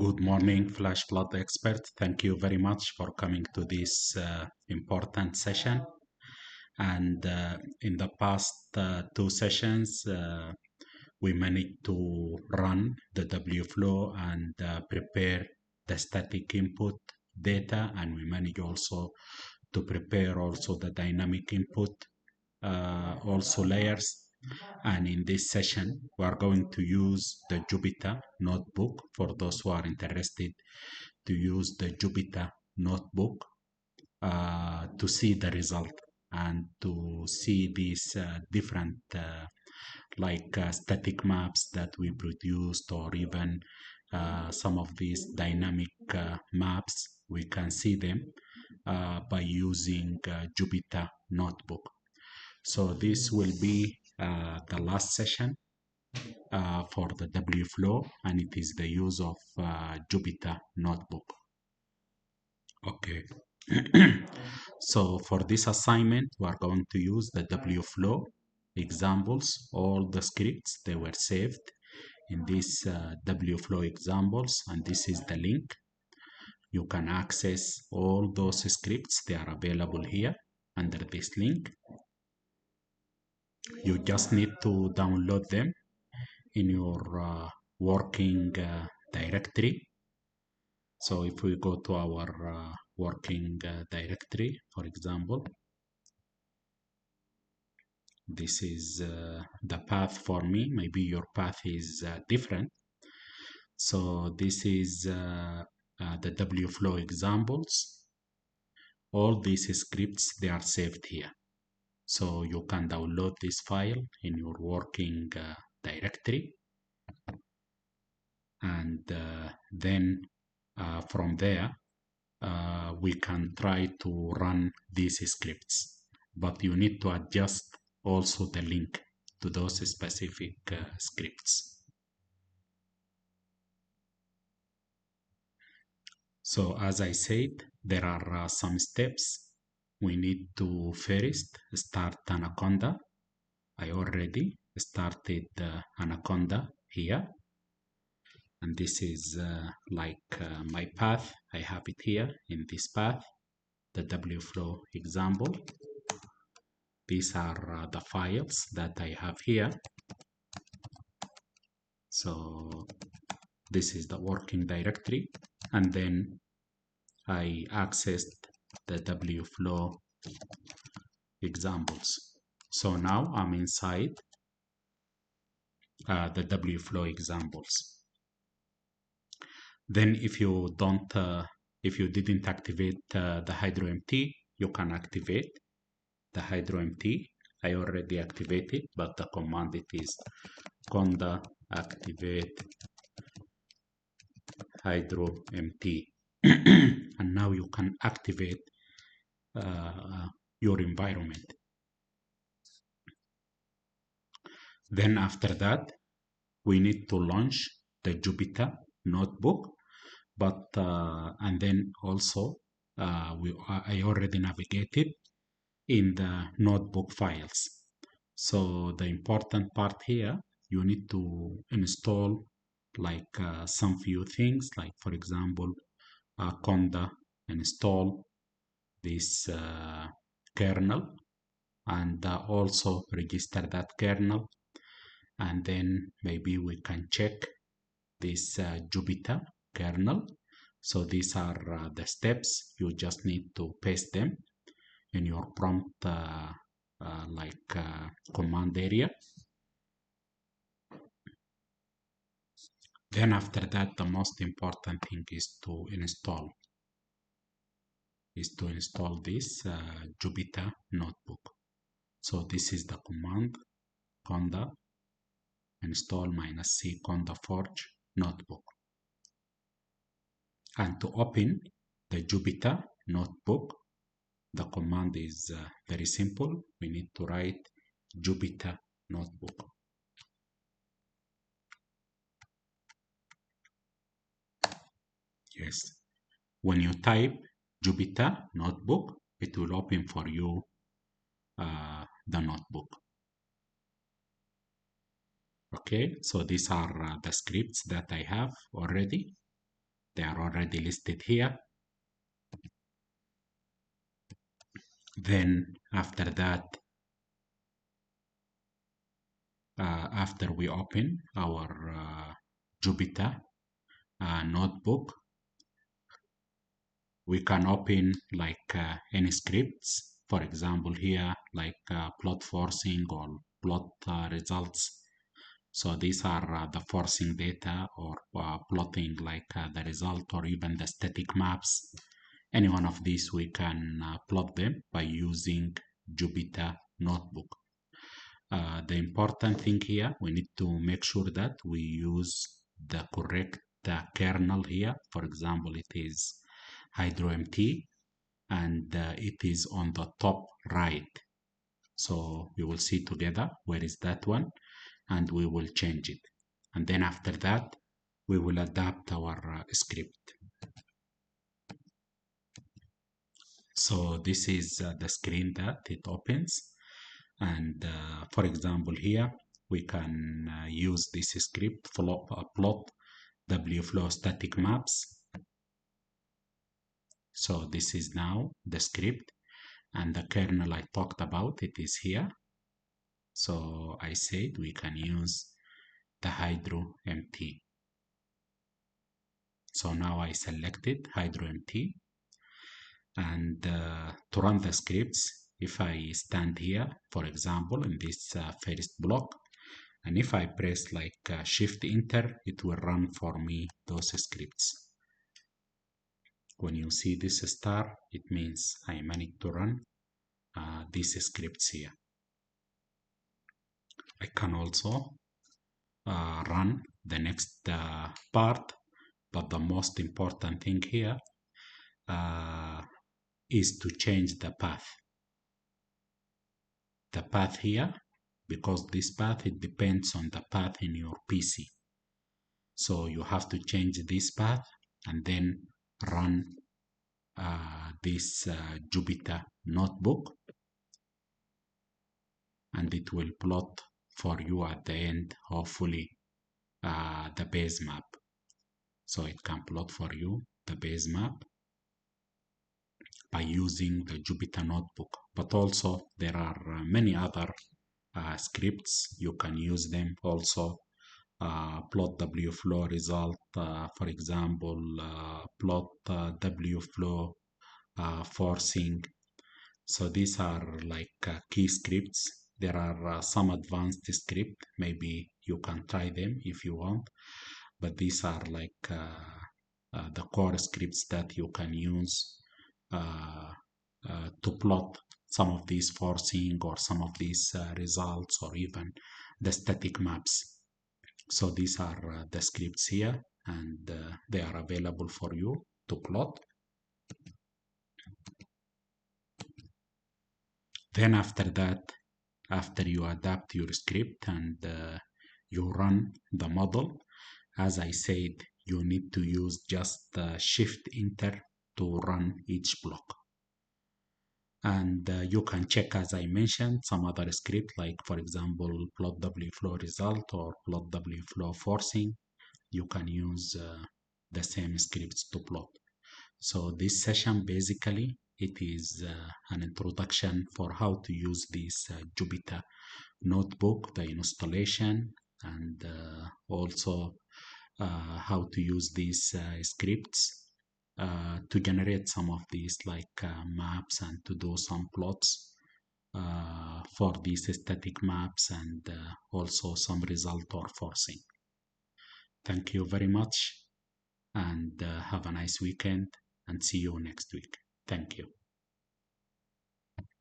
Good morning, Flash Flood expert. Thank you very much for coming to this important session. And in the past two sessions, we managed to run the Wflow and prepare the static input data, and we managed also to prepare also the dynamic input also layers. And in this session, we are going to use the Jupyter notebook for those who are interested to use the Jupyter notebook to see the result and to see these different static maps that we produced, or even some of these dynamic maps. We can see them by using Jupyter notebook. So this will be the last session for the Wflow, and it is the use of Jupyter notebook. Okay. So for this assignment, we are going to use the Wflow examples. All the scripts, they were saved in this Wflow examples, and this is the link. You can access all those scripts. They are available here under this link. You just need to download them in your working directory. So if we go to our working directory, for example, this is the path for me. Maybe your path is different. So this is the Wflow examples. All these scripts, they are saved here. So you can download this file in your working directory, and then from there we can try to run these scripts, but you need to adjust also the link to those specific scripts. So as I said, there are some steps. We need to first start Anaconda. I already started Anaconda here, and this is my path. I have it here in this path, the Wflow example. These are the files that I have here. So this is the working directory, and then I accessed the Wflow examples. So now I'm inside the Wflow examples. Then if you didn't activate the HydroMT, you can activate the HydroMT. I already activated, but the command it is conda activate HydroMT. And now you can activate your environment. Then after that, we need to launch the Jupyter notebook, but and then also I already navigated in the notebook files. So the important part here, you need to install some few things, like for example, conda install this kernel, and also register that kernel, and then maybe we can check this Jupyter kernel. So these are the steps. You just need to paste them in your prompt command area. Then after that, the most important thing is to install this Jupyter notebook. So this is the command conda install -c conda forge notebook. And to open the Jupyter notebook, the command is very simple. We need to write Jupyter notebook. Yes. When you type Jupyter notebook, it will open for you the notebook. Okay, so these are the scripts that I have already. They are already listed here. Then after that, after we open our Jupyter notebook, we can open like any scripts. For example, here like plot forcing or plot results. So these are the forcing data or plotting like the result or even the static maps. Any one of these we can plot them by using Jupyter Notebook. The important thing here, we need to make sure that we use the correct kernel here. For example, it is HydroMT and it is on the top right. So we will see together where is that one and we will change it. And then after that, we will adapt our script. So this is the screen that it opens. And for example, here we can use this script plot Wflow static maps. So this is now the script, and the kernel I talked about, it is here. So I said we can use the HydroMT. So now I selected HydroMT, and to run the scripts, if I stand here, for example, in this first block, and if I press like Shift Enter, it will run for me those scripts. When you see this star, it means I managed to run these scripts here. I can also run the next part, but the most important thing here is to change the path. The path here, because this path, it depends on the path in your PC. So you have to change this path and then run this Jupyter notebook, and it will plot for you at the end, hopefully, the base map. So it can plot for you the base map by using the Jupyter notebook. But also there are many other scripts. You can use them also. Plot Wflow result, for example, plot Wflow forcing. So these are like key scripts. There are some advanced scripts. Maybe you can try them if you want. But these are like the core scripts that you can use to plot some of these forcing or some of these results or even the static maps. So these are the scripts here, and they are available for you to plot. Then after that, after you adapt your script and you run the model, as I said, you need to use just Shift Enter to run each block. And you can check, as I mentioned, some other script, like for example, plot Wflow result or plot Wflow forcing. You can use the same scripts to plot. So this session, basically, it is an introduction for how to use this Jupyter notebook, the installation, and also how to use these scripts to generate some of these like maps and to do some plots for these static maps and also some result or forcing. Thank you very much, and have a nice weekend, and see you next week. Thank you.